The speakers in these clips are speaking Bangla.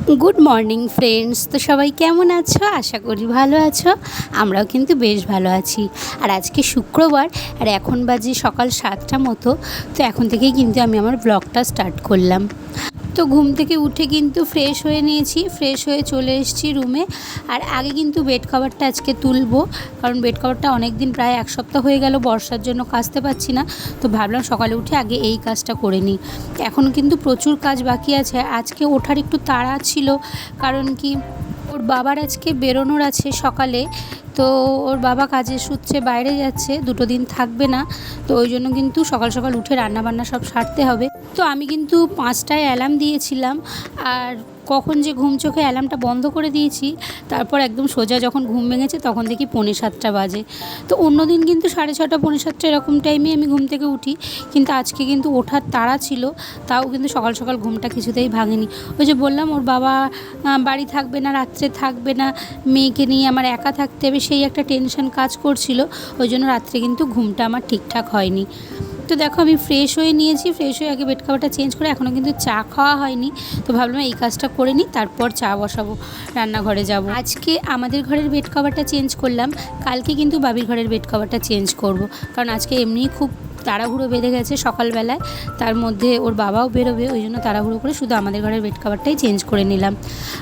Good morning friends. তো সবাই কেমন আছো? আশা করি ভালো আছো। আমরাও কিন্তু বেশ ভালো আছি। আর আজকে শুক্রবার, আর এখন বাজে সকাল 7টা মতো। তো এখন থেকেই কিন্তু আমি আমার ব্লগটা স্টার্ট করলাম। তো ঘুম থেকে উঠে কিন্তু ফ্রেশ হয়ে নিয়েছি, ফ্রেশ হয়ে চলে এসেছি রুমে। আর আগে কিন্তু বেড কভারটা আজকে তুলবো, কারণ বেড কভারটা অনেক দিন, প্রায় এক সপ্তাহ হয়ে গেল, বর্ষার জন্য কাচতে পারছি না। তো ভাবলাম সকালে উঠে আগে এই কাজটা করে নিই। এখন কিন্তু প্রচুর কাজ বাকি আছে। আজকে ওঠার একটু তাড়া ছিল, কারণ কি ওর বাবার আজকে বেরোনোর আছে সকালে। তো ওর বাবা কাজের সূত্রে বাইরে যাচ্ছে, 2 দিন থাকবে না। তো ওই জন্য কিন্তু সকাল সকাল উঠে রান্নাবান্না সব সারতে হবে। তো আমি কিন্তু 5টায় অ্যালার্ম দিয়েছিলাম, আর কখন যে ঘুম চোখে অ্যালার্মটা বন্ধ করে দিয়েছি, তারপর একদম সোজা যখন ঘুম ভেঙেছে তখন দেখি 6:45 বাজে। তো অন্য দিন কিন্তু 6:30 6:45 এরকম টাইমে আমি ঘুম থেকে উঠি, কিন্তু আজকে কিন্তু ওঠার তাড়া ছিল। তাও কিন্তু সকাল সকাল ঘুমটা কিছুতেই ভাঙেনি। ওই যে বললাম ওর বাবা বাড়ি থাকবে না, রাত্রে থাকবে না, মেয়েকে নিয়ে আমার একা থাকতে হবে, সেই একটা টেনশন কাজ করছিল। ওই জন্য রাত্রে কিন্তু ঘুমটা আমার ঠিকঠাক হয়নি। তো দেখো আমি ফ্রেশ হয়ে নিয়েছি, ফ্রেশ হয়ে আগে বেড কভারটা চেঞ্জ করে, এখনও কিন্তু চা খাওয়া হয়নি। তো ভাবলাম এই কাজটা করে নিই, তারপর চা বসাবো, রান্নাঘরে যাব। আজকে আমাদের ঘরের বেড কভারটা চেঞ্জ করলাম, কালকে কিন্তু বাবির ঘরের বেড কভারটা চেঞ্জ করব, কারণ আজকে এমনিই খুব তাড়াহুড়ো বেঁধে গেছে সকালবেলায়। তার মধ্যে ওর বাবাও বেরোবে, ওই জন্য তাড়াহুড়ো করে শুধু আমাদের ঘরের বেড কভারটাই চেঞ্জ করে নিলাম।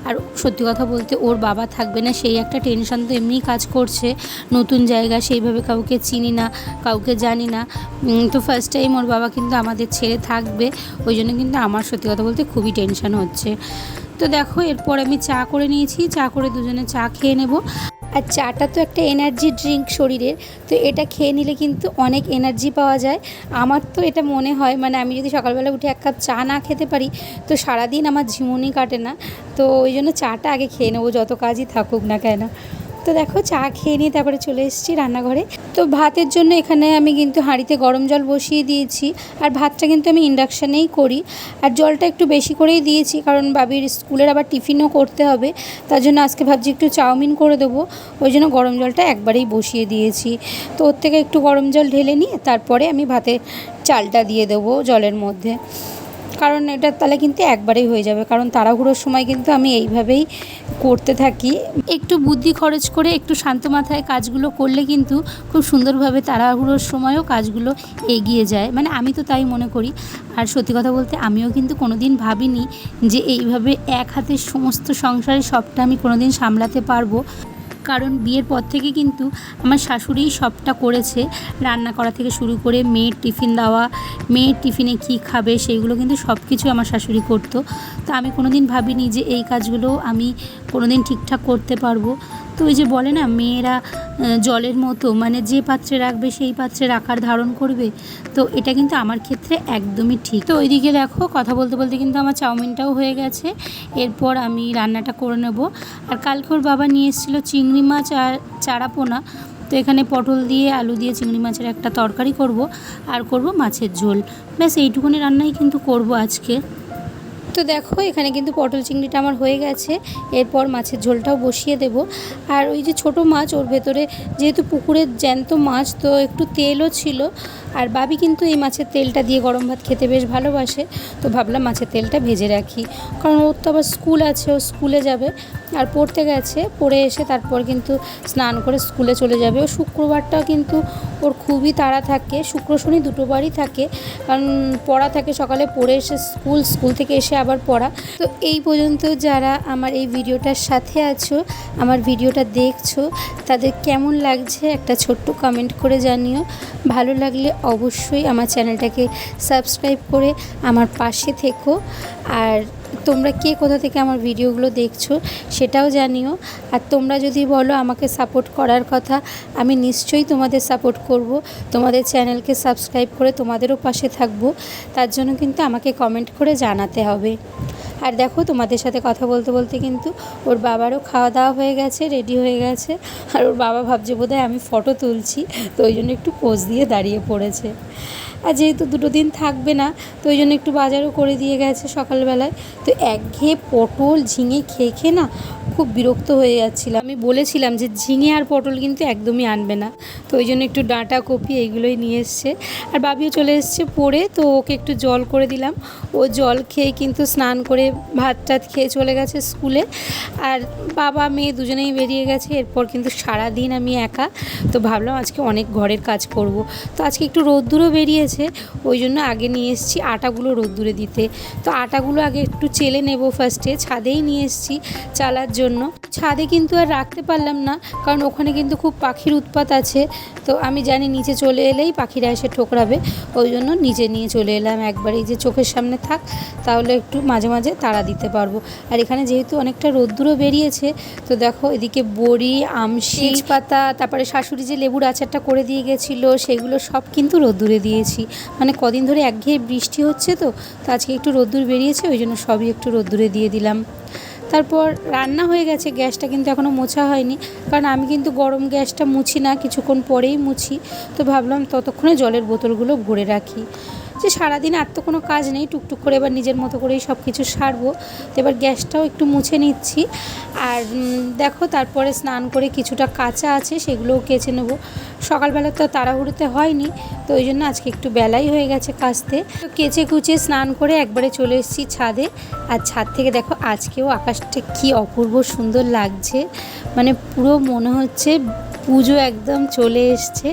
আর সত্যি কথা বলতে ওর বাবা থাকবে না, সেই একটা টেনশন তো এমনিই কাজ করছে। নতুন জায়গা, সেইভাবে কাউকে চিনি না, কাউকে জানি না। তো ফার্স্ট টাইম ওর বাবা কিন্তু আমাদের ছেড়ে থাকবে, ওই জন্য কিন্তু আমার সত্যি কথা বলতে খুবই টেনশন হচ্ছে। তো দেখো এরপর আমি চা করে নিয়েছি, চা করে দুজনে চা খেয়ে নেব। আর চাটা তো একটা এনার্জি ড্রিঙ্ক শরীরের, তো এটা খেয়ে নিলে কিন্তু অনেক এনার্জি পাওয়া যায়। আমার তো এটা মনে হয়, মানে আমি যদি সকালবেলা উঠে 1 কাপ চা না খেতে পারি, তো সারাদিন আমার ঝিমুনি কাটে না। তো ওই জন্য চাটা আগে খেয়ে নেবো, যত কাজই থাকুক না কেন। তো দেখো চা খেয়ে নিয়ে তারপরে চলে এসেছি রান্নাঘরে। তো ভাতের জন্য এখানে আমি কিন্তু হাঁড়িতে গরম জল বসিয়ে দিয়েছি, আর ভাতটা কিন্তু আমি ইন্ডাকশানেই করি। আর জলটা একটু বেশি করেই দিয়েছি, কারণ বাবির স্কুলের আবার টিফিনও করতে হবে। তার জন্য আজকে ভাবছি একটু চাউমিন করে দেবো, ওই জন্য গরম জলটা একবারেই বসিয়ে দিয়েছি। তো ওর থেকে একটু গরম জল ঢেলে নিয়ে তারপরে আমি ভাতে চালটা দিয়ে দেবো জলের মধ্যে, কারণ এটা তাহলে কিন্তু একবারেই হয়ে যাবে। কারণ তাড়াহুড়োর সময় কিন্তু আমি এইভাবেই করতে থাকি। একটু বুদ্ধি খরচ করে একটু শান্ত মাথায় কাজগুলো করলে কিন্তু খুব সুন্দরভাবে তাড়াহুড়োর সময়ও কাজগুলো এগিয়ে যায়, মানে আমি তো তাই মনে করি। আর সত্যি কথা বলতে আমিও কিন্তু কোনো দিন ভাবিনি যে এইভাবে এক হাতে সমস্ত সংসারের সবটা আমি কোনো দিন সামলাতে পারবো। কারণ বিয়ের পর থেকে কিন্তু আমার শাশুড়িই সবটা করেছে, রান্না করা থেকে শুরু করে মেয়ের টিফিন দেওয়া, মেয়ের টিফিনে কী খাবে সেইগুলো কিন্তু সব কিছু আমার শাশুড়ি করতো। তো আমি কোনো দিন ভাবিনি যে এই কাজগুলো আমি কোনো দিন ঠিকঠাক করতে পারবো। তো ওই যে বলে না, মেয়েরা জলের মতো, মানে যে পাত্রে রাখবে সেই পাত্রে রাখার ধারণ করবে। তো এটা কিন্তু আমার ক্ষেত্রে একদমই ঠিক। তো ওইদিকে দেখো কথা বলতে বলতে কিন্তু আমার চাউমিনটাও হয়ে গেছে। এরপর আমি রান্নাটা করে নেব। আর কালকে ওর বাবা নিয়ে এসেছিলো চিংড়ি মাছ আর চারাপোনা। তো এখানে পটল দিয়ে আলু দিয়ে চিংড়ি মাছের একটা তরকারি করব, আর করব মাছের ঝোল। ব্যাস এইটুকুনি রান্নাই কিন্তু করব আজকে। তো দেখো এখানে কিন্তু পটল চিংড়িটা আমার হয়ে গেছে, এরপর মাছের ঝোলটাও বসিয়ে দেব। আর ওই যে ছোট মাছ, ওর ভেতরে যেহেতু পুকুরের জ্যান্ত মাছ, তো একটু তেলও ছিল। আর বাবি কিন্তু এই মাছের তেলটা দিয়ে গরম ভাত খেতে বেশ ভালোবাসে। তো ভাবলাম মাছের তেলটা ভেজে রাখি, কারণ ওর তো আবার স্কুল আছে, ও স্কুলে যাবে। আর পড়তে গেছে, পড়ে এসে তারপর কিন্তু স্নান করে স্কুলে চলে যাবে। ও শুক্রবারটাও কিন্তু ওর খুবই তাড়া থাকে, শুক্র শনি দুটোবারই থাকে, কারণ পড়া থাকে সকালে, পড়ে এসে স্কুল থেকে এসে আবার পড়া। তো এই পর্যন্ত যারা আমার এই ভিডিওটার সাথে আছো, আমার ভিডিওটা দেখছো, তাদের কেমন লাগছে একটা ছোট্ট কমেন্ট করে জানিও। ভালো লাগলে অবশ্যই আমার চ্যানেলটাকে সাবস্ক্রাইব করে আমার পাশে থেকো। আর তোমরা কে কোথা থেকে আমার ভিডিওগুলো দেখছো সেটাও জানিও। আর তোমরা যদি বলো আমাকে সাপোর্ট করার কথা, আমি নিশ্চয়ই তোমাদের সাপোর্ট করব, তোমাদের চ্যানেলকে সাবস্ক্রাইব করে তোমাদেরও পাশে থাকবো। তার জন্য কিন্তু আমাকে কমেন্ট করে জানাতে হবে। আর দেখো তোমাদের সাথে কথা বলতে বলতে কিন্তু ওর বাবারও খাওয়া দাওয়া হয়ে গেছে, রেডি হয়ে গেছে। আর ওর বাবা ভাবছে বোধহয় আমি ফটো তুলছি, তো ওই জন্য একটু পোজ দিয়ে দাঁড়িয়ে পড়েছে। আর যেহেতু 2 দিন থাকবে না, তো ওই জন্য একটু বাজারও করে দিয়ে গেছে সকালবেলায়। তো একঘেয়ে পটল ঝিঙে খেয়ে খেয়ে না খুব বিরক্ত হয়ে যাচ্ছিলাম। আমি বলেছিলাম যে ঝিঙে আর পটল কিন্তু একদমই আনবে না, তো ওই জন্য একটু ডাঁটা কপি এইগুলোই নিয়ে এসছে। আর বাবিও চলে এসছে পড়ে, তো ওকে একটু জল করে দিলাম। ও জল খেয়ে কিন্তু স্নান করে ভাত টাত খেয়ে চলে গেছে স্কুলে। আর বাবা মেয়ে দুজনেই বেরিয়ে গেছে। এরপর কিন্তু সারাদিন আমি একা, তো ভাবলাম আজকে অনেক ঘরের কাজ করব। তো আজকে একটু রোদ্দুরও বেরিয়েছে, ওই জন্য আগে নিয়ে এসেছি আটাগুলো রোদ্দুরে দিতে। তো আটাগুলো আগে একটু চেলে নেব ফার্স্টে, ছাদেই নিয়ে এসেছি চালার জন্য। ছাদে কিন্তু আর রাখতে পারলাম না, কারণ ওখানে কিন্তু খুব পাখির উৎপাত আছে। তো আমি জানি নিচে চলে এলেই পাখিরা এসে ঠোকরাবে, ওই জন্য নিচে নিয়ে চলে এলাম একবারেই, যে চোখের সামনে থাক, তাহলে একটু মাঝে মাঝে তাড়া দিতে পারবো। আর এখানে যেহেতু অনেকটা রোদ্দুরও বেরিয়েছে, তো দেখো এদিকে বড়ি, আমশি, তেজপাতা, তারপরে শাশুড়ি যে লেবুর আচারটা করে দিয়ে গেছিলো সেগুলো সব কিন্তু রোদ্দুরে দিয়েছি। মানে কদিন ধরে একঘেয়ে বৃষ্টি হচ্ছে, তো আজকে একটু রোদ্দুর বেরিয়েছে, ওই জন্য সবই একটু রোদ্দুরে দিয়ে দিলাম। তারপর রান্না হয়ে গেছে, গ্যাসটা কিন্তু এখনও মোছা হয়নি, কারণ আমি কিন্তু গরম গ্যাসটা মুছি না, কিছুক্ষণ পরেই মুছি। তো ভাবলাম ততক্ষণে জলের বোতলগুলো ভরে রাখি, যে সারাদিন আর তো কোনো কাজ নেই, টুকটুক করে এবার নিজের মতো করেই সব কিছু সারবো। তো এবার গ্যাসটাও একটু মুছে নিচ্ছি। আর দেখো তারপরে স্নান করে কিছুটা কাঁচা আছে সেগুলোও কেচে নেব। সকালবেলা তো তাড়াহুড়োতে হয়নি, তো ওই জন্য আজকে একটু বেলাই হয়ে গেছে কাচতে। তো কেচে কুচে স্নান করে একবারে চলে এসেছি ছাদে। আর ছাদ থেকে দেখো আজকেও আকাশটা কি অপূর্ব সুন্দর লাগছে, মানে পুরো মনে হচ্ছে পুজো একদম চলে এসছে।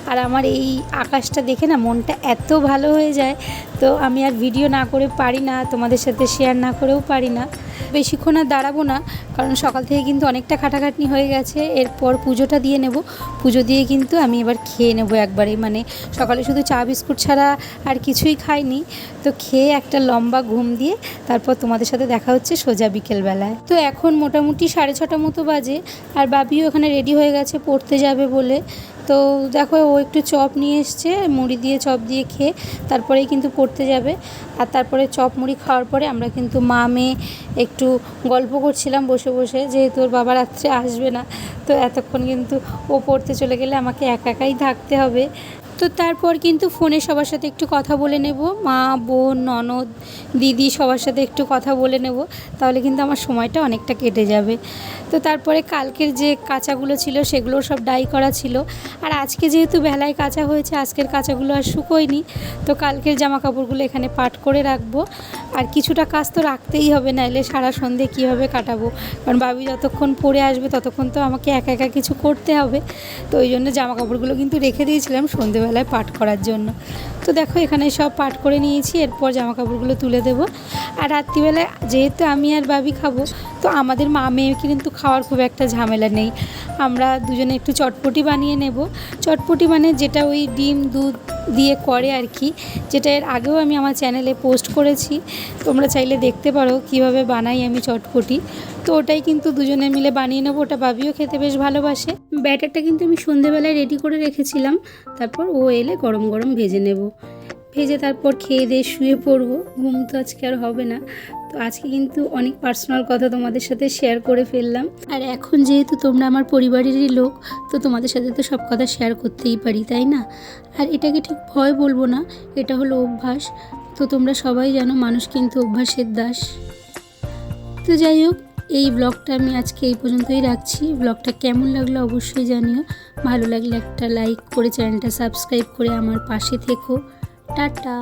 আর আমার এই আকাশটা দেখে না মনটা এত ভালো হয়ে যায়, তো আমি আর ভিডিও না করে পারি না, তোমাদের সাথে শেয়ার না করেও পারি না। বেশিক্ষণ আর দাঁড়াবো না, কারণ সকাল থেকে কিন্তু অনেকটা খাটাখাটনি হয়ে গেছে। এরপর পুজোটা দিয়ে নেব, পুজো দিয়ে কিন্তু আমি এবার খেয়ে নেব একবারে। মানে সকালে শুধু চা বিস্কুট ছাড়া আর কিছুই খাইনি, তো খেয়ে একটা লম্বা ঘুম দিয়ে তারপর তোমাদের সাথে দেখা হচ্ছে সোজা বিকেলবেলায়। তো এখন মোটামুটি 6:30 মতো বাজে, আর বাবিও এখানে রেডি হয়ে গেছে পড়তে যাবে বলে। তো দেখো ও একটু চপ নিয়ে এসছে, মুড়ি দিয়ে চপ দিয়ে খেয়ে তারপরেই কিন্তু পড়তে যাবে। আর তারপরে চপ মুড়ি খাওয়ার পরে আমরা কিন্তু মা মেয়ে একটু গল্প করছিলাম বসে বসে, যেহেতু ওর বাবা রাত্রে আসবে না, তো এতক্ষণ কিন্তু ও পড়তে চলে গেলে আমাকে একা একাই থাকতে হবে। তো তারপর কিন্তু ফোনে সবার সাথে একটু কথা বলে নেব, মা বোন ননদ দিদি সবার সাথে একটু কথা বলে নেব, তাহলে কিন্তু আমার সময়টা অনেকটা কেটে যাবে। তো তারপরে কালকের যে কাঁচাগুলো ছিল সেগুলো সব ডাই করা ছিল, আর আজকে যেহেতু বেলায় কাঁচা হয়েছে আজকের কাঁচাগুলো আর শুকোয়নি, তো কালকের জামা কাপড়গুলো এখানে পাট করে রাখবো। আর কিছুটা কাজ তো রাখতেই হবে, নাহলে সারা সন্ধে কীভাবে কাটাবো, কারণ বাবি যতক্ষণ পরে আসবে ততক্ষণ তো আমাকে একা একা কিছু করতে হবে। তো ওই জন্য জামা কাপড়গুলো কিন্তু রেখে দিয়েছিলাম সন্ধেবেলায় পাট করার জন্য। তো দেখো এখানে সব পাট করে নিয়েছি, এরপর জামা কাপড়গুলো তুলে দেবো। আর রাত্রিবেলায় যেহেতু আমি আর বাবি খাবো, তো আমাদের মা মেয়ে কিন্তু খাওয়ার খুব একটা ঝামেলা নেই, আমরা দুজনে একটু চটপটি বানিয়ে নেব। চটপটি মানে যেটা ওই ডিম দুধ দিয়ে করে আর কি, যেটা এর আগেও আমি আমার চ্যানেলে পোস্ট করেছি, তোমরা চাইলে দেখতে পারো কিভাবে বানাই আমি চটপটি। তো ওটাই কিন্তু দুজনে মিলে বানিয়ে নেবো, ওটা বাবিও খেতে বেশ ভালোবাসে। ব্যাটারটা কিন্তু আমি সন্ধেবেলায় রেডি করে রেখেছিলাম, তারপর ও এলে গরম গরম ভেজে নেব, ভেজে তারপর খেয়ে দিয়ে শুয়ে পড়বো। ঘুম তো আজকে আর হবে না। তো আজকে কিন্তু অনেক পার্সোনাল কথা তোমাদের সাথে শেয়ার করে ফেললাম, আর এখন যেহেতু তোমরা আমার পরিবারেরই লোক, তো তোমাদের সাথে তো সব কথা শেয়ার করতেই পারি, তাই না? আর এটাকে ঠিক ভয় বলবো না, এটা হলো অভ্যাস। তো তোমরা সবাই জানো মানুষ কিন্তু অভ্যাসের দাস। তো যাই হোক, এই ব্লগটা আমি আজকে এই পর্যন্তই রাখছি। ব্লগটা কেমন লাগলো অবশ্যই জানিও, ভালো লাগলে একটা লাইক করে চ্যানেলটা সাবস্ক্রাইব করে আমার পাশে থেকো। টাটা।